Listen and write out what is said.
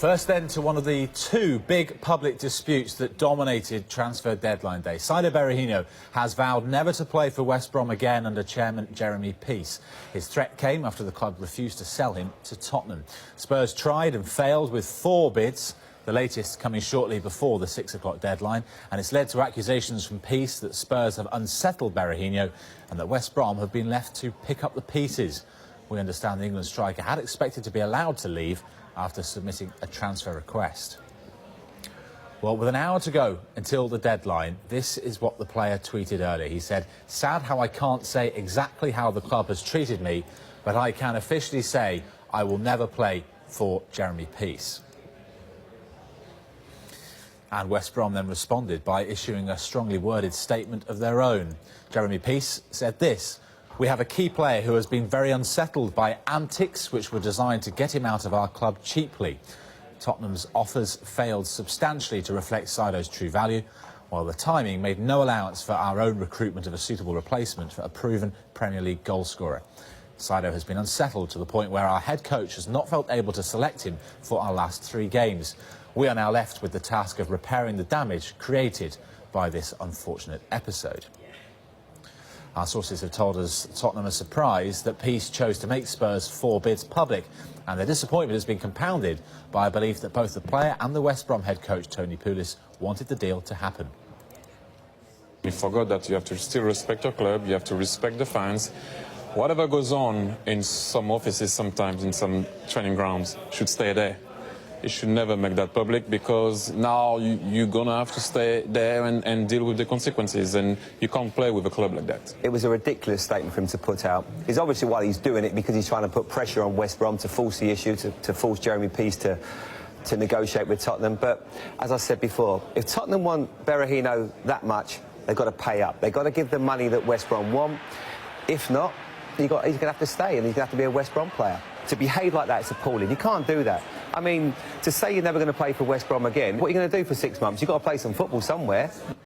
First then to one of the two big public disputes that dominated transfer deadline day. Saido Berahino has vowed never to play for West Brom again under chairman Jeremy Peace. His threat came after the club refused to sell him to Tottenham. Spurs tried and failed with 4 bids, the latest coming shortly before the 6 o'clock deadline, and it's led to accusations from Peace that Spurs have unsettled Berahino and that West Brom have been left to pick up the pieces. We understand the England striker had expected to be allowed to leave after submitting a transfer request. Well, with an hour to go until the deadline, this is what the player tweeted earlier. He said, "Sad how I can't say exactly how the club has treated me, but I can officially say I will never play for Jeremy Peace." And West Brom then responded by issuing a strongly worded statement of their own. Jeremy Peace said this: "We have a key player who has been very unsettled by antics which were designed to get him out of our club cheaply. Tottenham's offers failed substantially to reflect Saido's true value, while the timing made no allowance for our own recruitment of a suitable replacement for a proven Premier League goalscorer. Saido has been unsettled to the point where our head coach has not felt able to select him for our last 3 games. We are now left with the task of repairing the damage created by this unfortunate episode." Our sources have told us Tottenham are surprised that Peace chose to make Spurs' 4 bids public, and their disappointment has been compounded by a belief that both the player and the West Brom head coach Tony Pulis wanted the deal to happen. We forgot that you have to still respect your club, you have to respect the fans. Whatever goes on in some offices, sometimes in some training grounds, should stay there. You should never make that public, because now you're going to have to stay there and deal with the consequences, and you can't play with a club like that. It was a ridiculous statement for him to put out. It's obviously why he's doing it, because he's trying to put pressure on West Brom to force the issue, to force Jeremy Peace to negotiate with Tottenham. But as I said before, if Tottenham want Berahino that much, they've got to pay up. They've got to give the money that West Brom want. If not, he's going to have to stay, and he's going to have to be a West Brom player. To behave like that, it's appalling. You can't do that. I mean, to say you're never going to play for West Brom again, what are you going to do for 6 months? You've got to play some football somewhere.